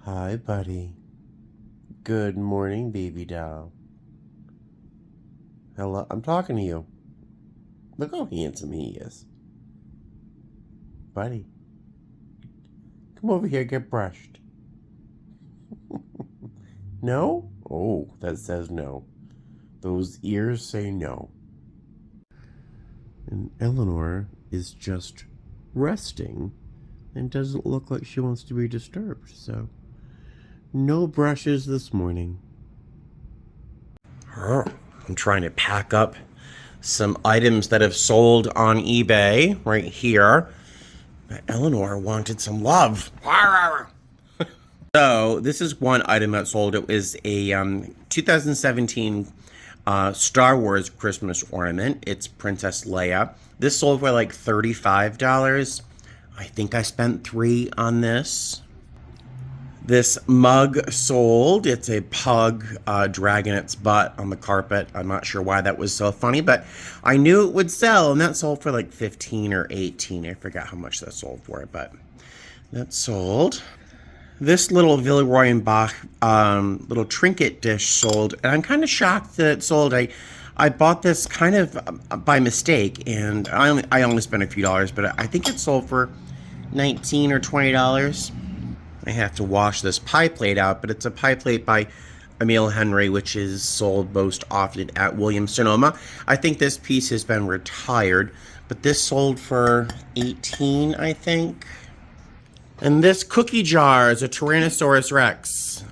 Hi, buddy. Good morning, baby doll. Hello, I'm talking to you. Look how handsome he is. Buddy, come over here, get brushed. No? Oh, that says no. Those ears say no. And Eleanor is just resting and doesn't look like she wants to be disturbed, so no brushes this morning. I'm trying to pack up some items that have sold on eBay right here. But Eleanor wanted some love. So this is one item that sold. It was a 2017 Star Wars Christmas ornament. It's Princess Leia. This sold for like $35. I think I spent $3 on this. This mug sold. It's a pug dragging its butt on the carpet. I'm not sure why that was so funny, but I knew it would sell, and that sold for like 15 or 18. I forgot how much that sold for, but that sold. This little Villeroy and Bach little trinket dish sold, and I'm kind of shocked that it sold. I bought this kind of by mistake, and I only spent a few dollars, but I think it sold for $19 or $20. I have to wash this pie plate out, but it's a pie plate by Emile Henry, which is sold most often at Williams-Sonoma. I think this piece has been retired, but this sold for $18, I think. And this cookie jar is a Tyrannosaurus Rex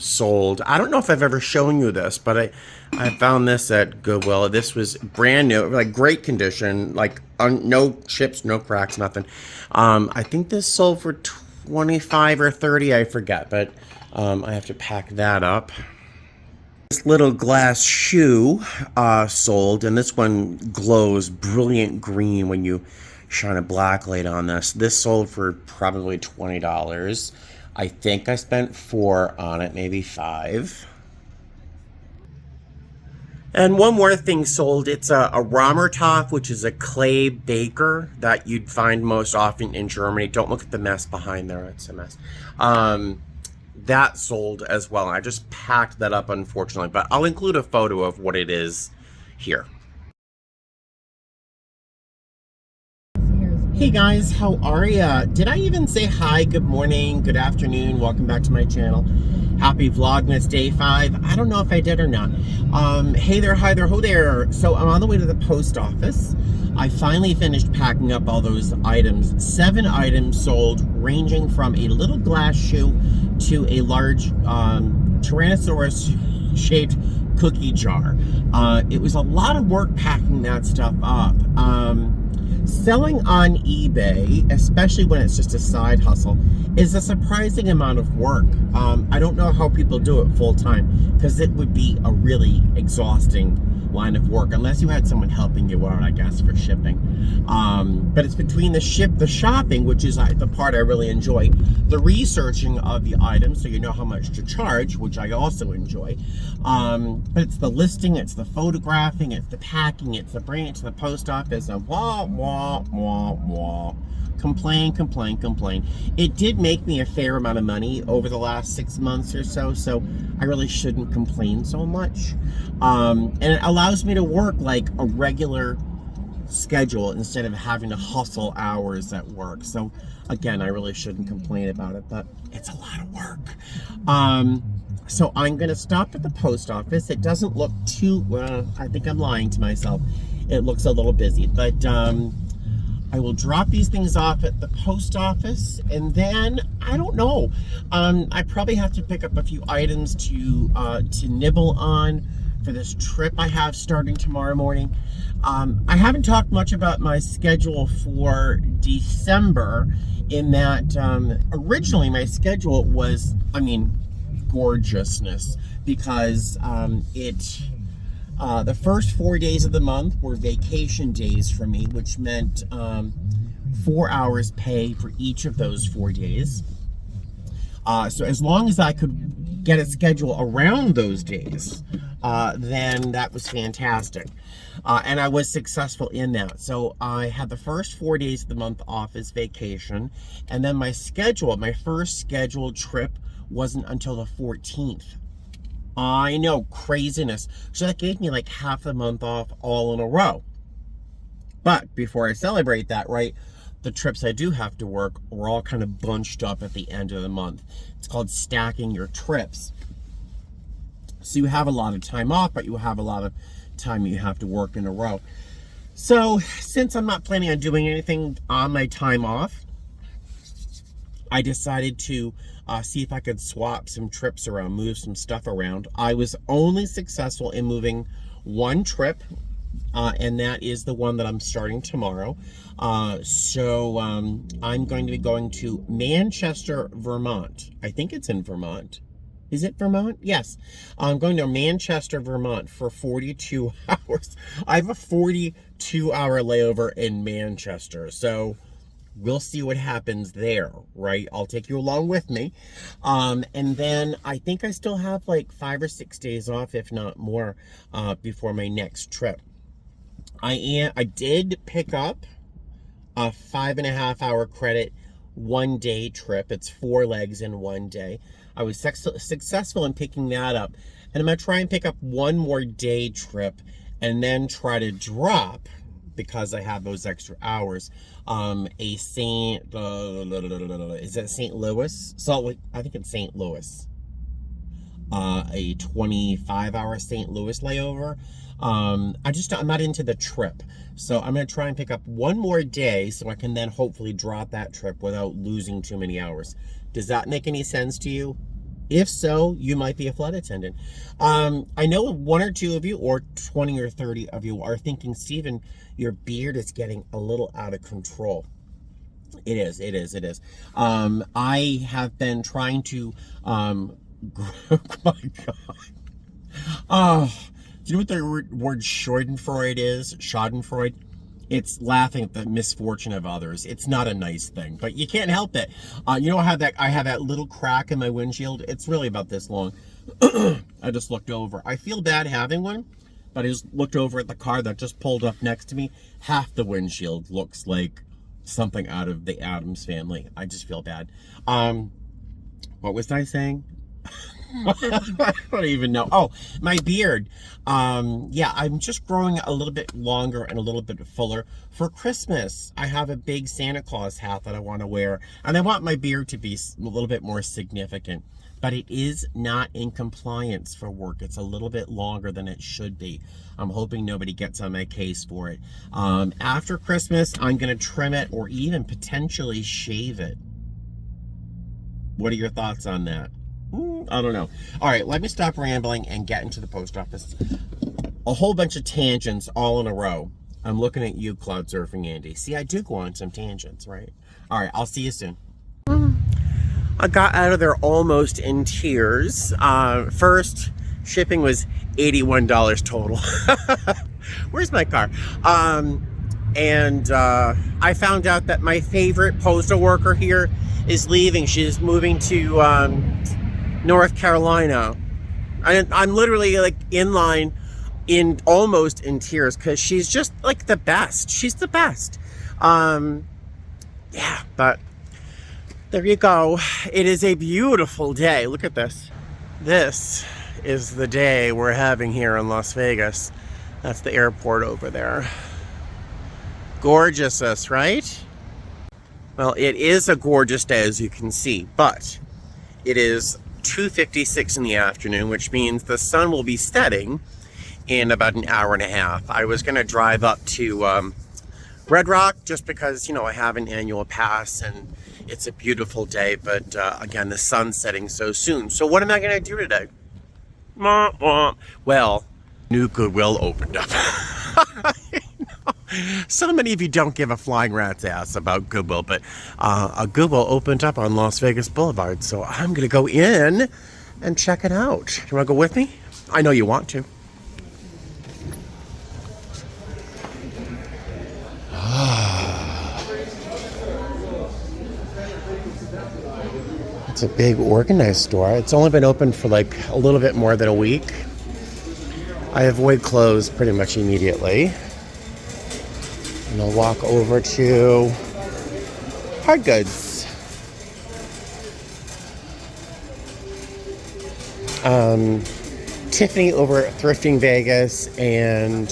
sold. I don't know if I've ever shown you this, but I found this at Goodwill. This was brand new, like great condition, like no chips, no cracks, nothing. I think this sold for 25 or 30, I forget, but I have to pack that up. This little glass shoe sold, and this one glows brilliant green when you shine a black light on this. This sold for probably $20. I think I spent $4 on it, maybe $5. And one more thing sold. It's a Rammertopf, which is a clay baker that you'd find most often in Germany. Don't look at the mess behind there. It's a mess. That sold as well. I just packed that up, unfortunately, but I'll include a photo of what it is here. Hey guys, how are ya? Did I even say hi, good morning, good afternoon, welcome back to my channel. Happy Vlogmas Day 5. I don't know if I did or not. Hey there, hi there, ho there. So I'm on the way to the post office. I finally finished packing up all those items. 7 items sold, ranging from a little glass shoe to a large Tyrannosaurus-shaped cookie jar. It was a lot of work packing that stuff up. Selling on eBay, especially when it's just a side hustle, is a surprising amount of work. I don't know how people do it full time, because it would be a really exhausting line of work, unless you had someone helping you out, I guess, for shipping. But it's between the shopping, which is the part I really enjoy, the researching of the items, so you know how much to charge, which I also enjoy. But it's the listing, it's the photographing, it's the packing, it's the bringing it to the post office, and wah, wah, wah, wah. Complain, complain, complain. It did make me a fair amount of money over the last 6 months or so, so I really shouldn't complain so much. And it allows me to work like a regular schedule instead of having to hustle hours at work. So again, I really shouldn't complain about it, but it's a lot of work. So I'm going to stop at the post office. It doesn't look too, I think I'm lying to myself. It looks a little busy, but I will drop these things off at the post office, and then, I don't know, I probably have to pick up a few items to nibble on for this trip I have starting tomorrow morning. I haven't talked much about my schedule for December, in that originally my schedule was, gorgeousness, because the first 4 days of the month were vacation days for me, which meant 4 hours pay for each of those 4 days. So as long as I could get a schedule around those days, then that was fantastic. And I was successful in that. So I had the first 4 days of the month off as vacation, and then my first scheduled trip wasn't until the 14th. I know, craziness. So that gave me like half the month off all in a row. But before I celebrate that, right, the trips I do have to work were all kind of bunched up at the end of the month. It's called stacking your trips. So you have a lot of time off, but you have a lot of time you have to work in a row. So since I'm not planning on doing anything on my time off, I decided to see if I could swap some trips around, move some stuff around. I was only successful in moving one trip, and that is the one that I'm starting tomorrow. So I'm going to be going to Manchester, Vermont. I think it's in Vermont. Is it Vermont? Yes. I'm going to Manchester, Vermont for 42 hours. I have a 42-hour layover in Manchester. So we'll see what happens there, right? I'll take you along with me. And then I think I still have like 5 or 6 days off, if not more, before my next trip. I did pick up a 5.5-hour credit 1-day trip. It's 4 legs in 1 day. I was successful in picking that up. And I'm going to try and pick up one more day trip and then try to drop, because I have those extra hours, a St. Is it St. Louis? I think it's St. Louis. A 25-hour St. Louis layover. I'm not into the trip. So I'm going to try and pick up one more day so I can then hopefully drop that trip without losing too many hours. Does that make any sense to you? If so, you might be a flight attendant. I know 1 or 2 of you, or 20 or 30 of you, are thinking, Stephen, your beard is getting a little out of control. It is. I have been trying to, oh my God. Do you know what the word Schadenfreude is? Schadenfreude? It's laughing at the misfortune of others. It's not a nice thing, but you can't help it. You know, I have that little crack in my windshield. It's really about this long. I just looked over. I feel bad having one, but I just looked over at the car that just pulled up next to me. Half the windshield looks like something out of the Addams Family. I just feel bad. What was I saying? I don't even know. Oh, my beard. Yeah, I'm just growing a little bit longer and a little bit fuller. For Christmas, I have a big Santa Claus hat that I want to wear, and I want my beard to be a little bit more significant. But it is not in compliance for work. It's a little bit longer than it should be. I'm hoping nobody gets on my case for it. After Christmas, I'm going to trim it or even potentially shave it. What are your thoughts on that? I don't know. All right, let me stop rambling and get into the post office. A whole bunch of tangents all in a row. I'm looking at you, Cloud Surfing Andy. See, I do go on some tangents, right? All right, I'll see you soon. I got out of there almost in tears. First, shipping was $81 total. Where's my car? And I found out that my favorite postal worker here is leaving. She's moving to North Carolina. I'm literally like in line, almost in tears, because she's just like the best. She's the best. Yeah, but there you go. It is a beautiful day. Look at this. This is the day we're having here in Las Vegas. That's the airport over there. Gorgeous, right? Well, it is a gorgeous day, as you can see, but it is 2:56 in the afternoon, which means the sun will be setting in about an hour and a half. I was going to drive up to Red Rock just because, you know, I have an annual pass and it's a beautiful day, but again, the sun's setting so soon. So what am I going to do today? Well, new Goodwill opened up. So many of you don't give a flying rat's ass about Goodwill, but a Goodwill opened up on Las Vegas Boulevard, so I'm going to go in and check it out. You want to go with me? I know you want to. It's a big organized store. It's only been open for like a little bit more than a week. I avoid clothes pretty much immediately. And I'll walk over to hard goods. Tiffany over at Thrifting Vegas and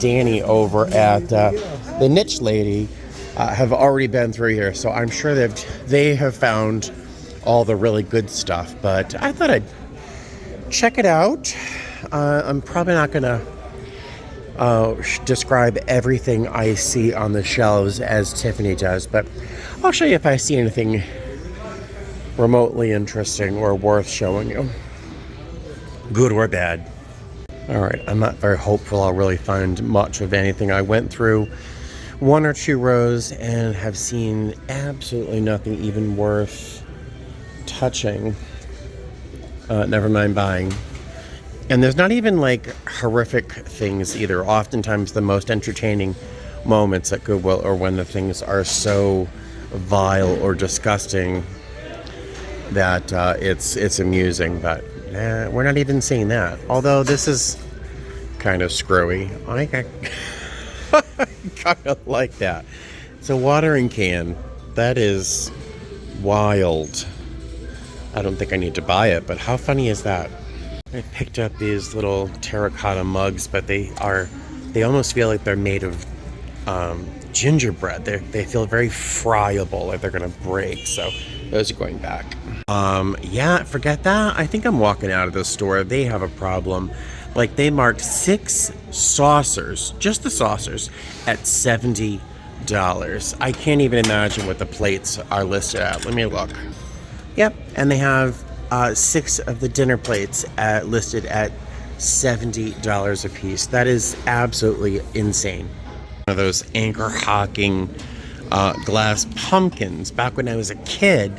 Danny over at the Niche Lady have already been through here, so I'm sure they have found all the really good stuff. But I thought I'd check it out. I'm probably not gonna describe everything I see on the shelves as Tiffany does, but I'll show you if I see anything remotely interesting or worth showing you, good or bad. All right, I'm not very hopeful I'll really find much of anything. I went through one or two rows and have seen absolutely nothing even worth touching. Never mind buying. And there's not even like horrific things either. Oftentimes the most entertaining moments at Goodwill are when the things are so vile or disgusting that it's amusing, but we're not even seeing that. Although this is kind of screwy. I kind of like that. It's a watering can. That is wild. I don't think I need to buy it, but how funny is that? I picked up these little terracotta mugs, but they almost feel like they're made of gingerbread. They feel very friable, like they're gonna break. So those are going back. Yeah, forget that. I think I'm walking out of the store. They have a problem. Like, they marked 6 saucers, just the saucers, at $70. I can't even imagine what the plates are listed at. Let me look. Yep, and they have 6 of the dinner plates listed at $70 a piece. That is absolutely insane. One of those anchor hawking glass pumpkins. Back when I was a kid,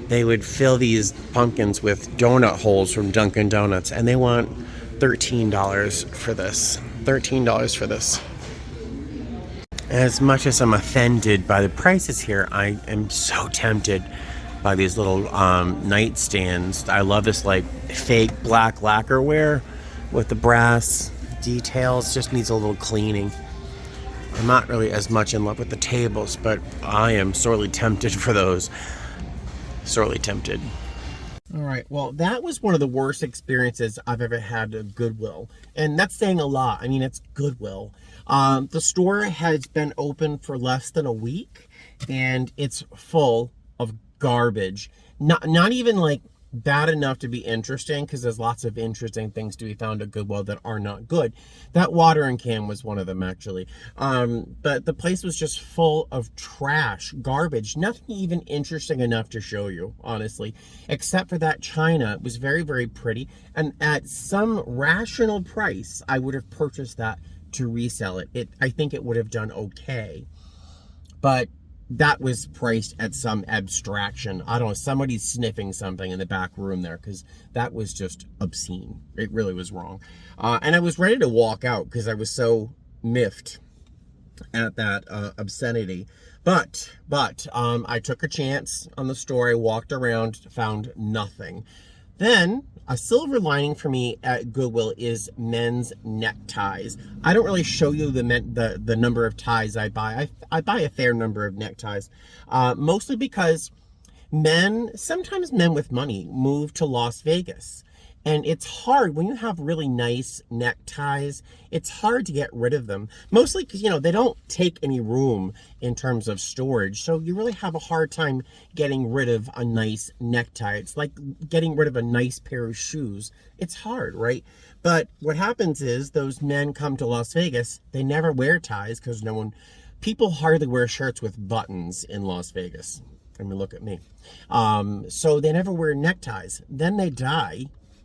they would fill these pumpkins with donut holes from Dunkin' Donuts, and they want $13 for this. $13 for this. As much as I'm offended by the prices here, I am so tempted by these little nightstands. I love this like fake black lacquerware with the brass details. Just needs a little cleaning. I'm not really as much in love with the tables, but I am sorely tempted for those. Sorely tempted. All right, well, that was one of the worst experiences I've ever had at Goodwill. And that's saying a lot. I mean, it's Goodwill. The store has been open for less than a week, and it's full of garbage. Not even like bad enough to be interesting, because there's lots of interesting things to be found at Goodwill that are not good. That watering can was one of them, actually. But the place was just full of trash, garbage, nothing even interesting enough to show you, honestly, except for that china. It was very, very pretty, and at some rational price, I would have purchased that to resell it. I think it would have done okay, but that was priced at some abstraction. I don't know, somebody's sniffing something in the back room there, because that was just obscene. It really was wrong. And I was ready to walk out because I was so miffed at that obscenity. But I took a chance on the store. I walked around, found nothing. Then a silver lining for me at Goodwill is men's neckties. I don't really show you the number of ties I buy. I buy a fair number of neckties, mostly because sometimes men with money move to Las Vegas. And it's hard when you have really nice neckties. It's hard to get rid of them, mostly because, they don't take any room in terms of storage. So you really have a hard time getting rid of a nice necktie. It's like getting rid of a nice pair of shoes. It's hard, right? But what happens is those men come to Las Vegas. They never wear ties because people hardly wear shirts with buttons in Las Vegas. I mean, look at me. So they never wear neckties. Then they die.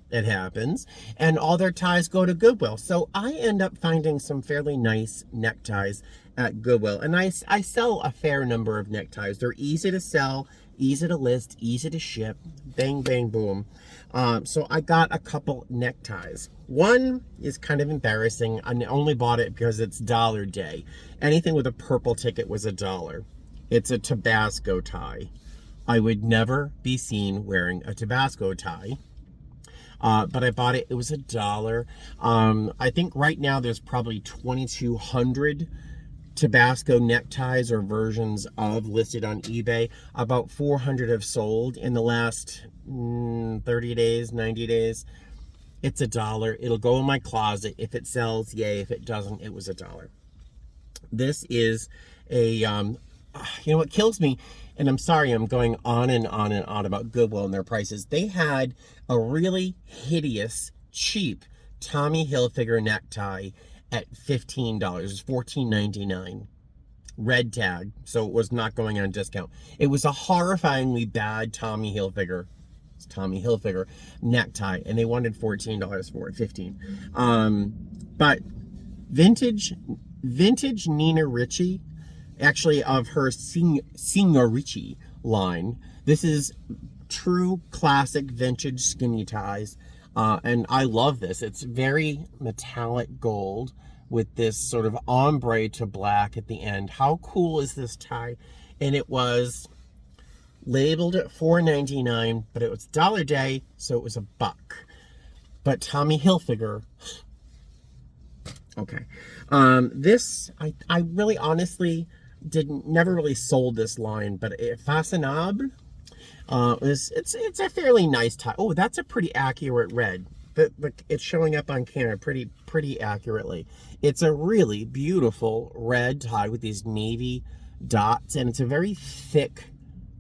It happens, and all their ties go to Goodwill. So I end up finding some fairly nice neckties at Goodwill, and I sell a fair number of neckties. They're easy to sell, easy to list, easy to ship, bang, bang, boom. So I got a couple neckties. One is kind of embarrassing. I only bought it because it's Dollar Day. Anything with a purple ticket was $1. It's a Tabasco tie. I would never be seen wearing a Tabasco tie. But I bought it. It was $1. I think right now there's probably 2,200 Tabasco neckties or versions of listed on eBay. About 400 have sold in the last 30 days, 90 days. It's $1. It'll go in my closet. If it sells, yay. If it doesn't, it was $1. This is a, you know what kills me? And I'm sorry, I'm going on and on and on about Goodwill and their prices. They had a really hideous, cheap Tommy Hilfiger necktie at $15. It was $14.99. Red tag, so it was not going on discount. It was a horrifyingly bad Tommy Hilfiger necktie, and they wanted $14 for it, $15. But vintage Nina Ricci, actually of her Signor Ricci line. This is true classic vintage skinny ties, and I love this. It's very metallic gold with this sort of ombre to black at the end. How cool is this tie? And it was labeled at $4.99, but it was $1 day, so it was $1. But Tommy Hilfiger, okay. This, I really honestly never really sold this line, but Façonnable, it's a fairly nice tie. Oh, that's a pretty accurate red. It's showing up on camera pretty accurately. It's a really beautiful red tie with these navy dots, and it's a very thick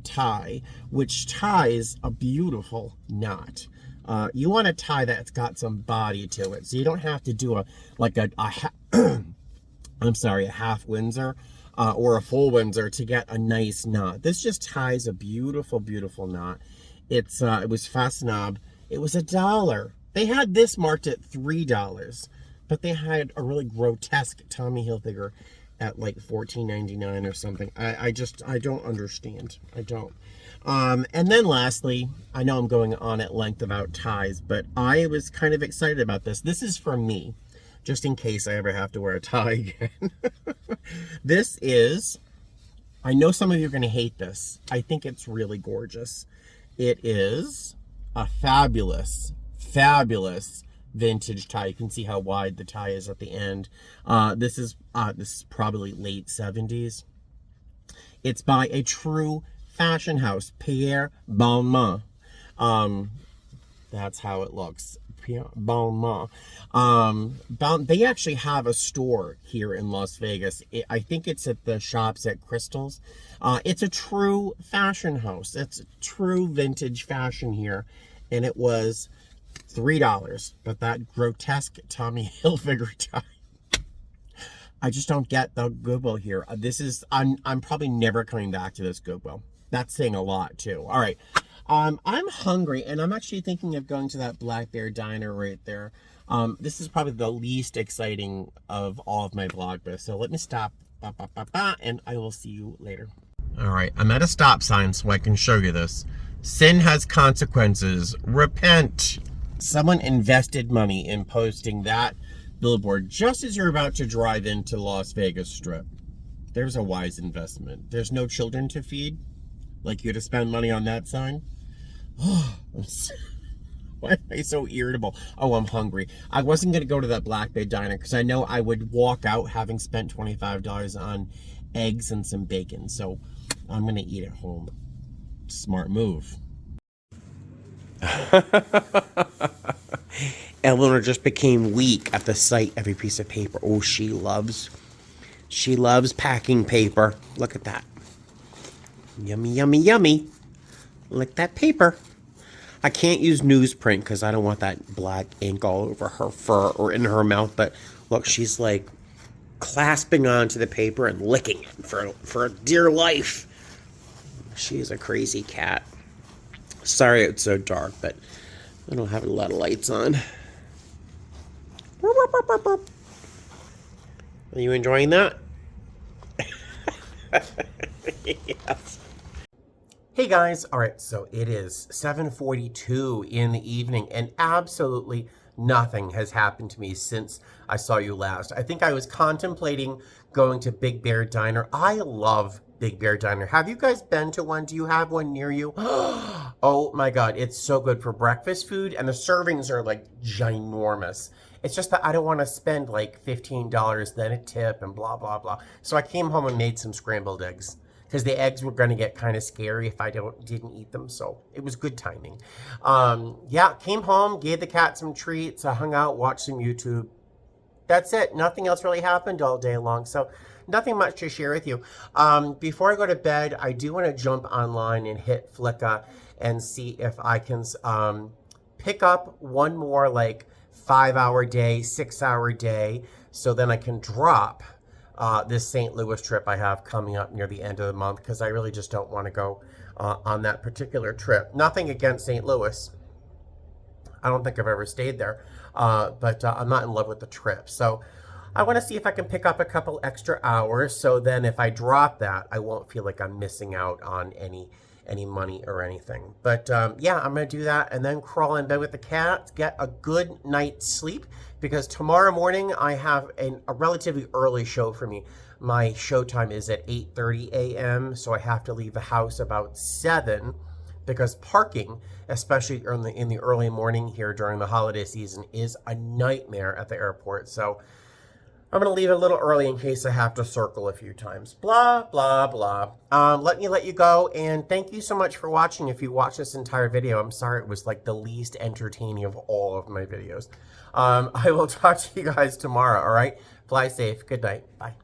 tie, which ties a beautiful knot. You want a tie that's got some body to it, so you don't have to do a half Windsor or a full Windsor to get a nice knot. This just ties a beautiful, beautiful knot. It was Façonnable. It was $1. They had this marked at $3, but they had a really grotesque Tommy Hilfiger at like $14.99 or something. I don't understand. I don't. And then lastly, I know I'm going on at length about ties, but I was kind of excited about this. This is for me, just in case I ever have to wear a tie again. This is, I know some of you are going to hate this. I think it's really gorgeous. It is a fabulous vintage tie. You can see how wide the tie is at the end. This is probably late 70s. It's by a true fashion house, Pierre Balmain. That's how it looks. Pierre Balmain. They actually have a store here in Las Vegas. I think it's at the Shops at Crystals. It's a true fashion house. It's true vintage fashion here, and it was $3, but that grotesque Tommy Hilfiger tie, I just don't get the Goodwill here. I'm probably never coming back to this Goodwill. That's saying a lot too. All right, I'm hungry, and I'm actually thinking of going to that Black Bear Diner right there. This is probably the least exciting of all of my vlogmas, so let me stop, and I will see you later. All right, I'm at a stop sign so I can show you this. Sin has consequences. Repent. Someone invested money in posting that billboard just as you're about to drive into Las Vegas Strip. There's a wise investment. There's no children to feed. Like you to spend money on that sign. Oh, why am I so irritable? Oh, I'm hungry. I wasn't going to go to that Black Bay Diner because I know I would walk out having spent $25 on eggs and some bacon. So I'm going to eat at home. Smart move. Eleanor just became weak at the sight of a piece of paper. Oh, she loves packing paper. Look at that. Yummy, yummy, yummy. Lick that paper. I can't use newsprint because I don't want that black ink all over her fur or in her mouth. But look, she's like clasping onto the paper and licking it for dear life. She is a crazy cat. Sorry it's so dark, but I don't have a lot of lights on. Are you enjoying that? Yes. Hey guys, all right, so it is 7:42 in the evening, and absolutely nothing has happened to me since I saw you last. I think I was contemplating going to Big Bear Diner. I love Big Bear Diner. Have you guys been to one? Do you have one near you? Oh my God, it's so good for breakfast food, and the servings are like ginormous. It's just that I don't want to spend like $15, then a tip, and blah, blah, blah. So I came home and made some scrambled eggs. because the eggs were going to get kind of scary if I didn't eat them. So it was good timing. Yeah, came home, gave the cat some treats. I hung out, watched some YouTube. That's it. Nothing else really happened all day long. So nothing much to share with you. Before I go to bed, I do want to jump online and hit Flicka and see if I can pick up one more like 5-hour day, 6-hour day, so then I can drop this St. Louis trip I have coming up near the end of the month, because I really just don't want to go on that particular trip. Nothing against St. Louis. I don't think I've ever stayed there, but I'm not in love with the trip. So I want to see if I can pick up a couple extra hours, so then if I drop that, I won't feel like I'm missing out on any money or anything. But yeah, I'm going to do that and then crawl in bed with the cat, get a good night's sleep, because tomorrow morning I have a relatively early show for me. My show time is at 8:30 a.m., so I have to leave the house about 7, because parking, especially in the early morning here during the holiday season, is a nightmare at the airport. So I'm going to leave it a little early in case I have to circle a few times. Blah, blah, blah. Let me let you go, and thank you so much for watching. If you watched this entire video, I'm sorry it was like the least entertaining of all of my videos. I will talk to you guys tomorrow, all right? Fly safe. Good night. Bye.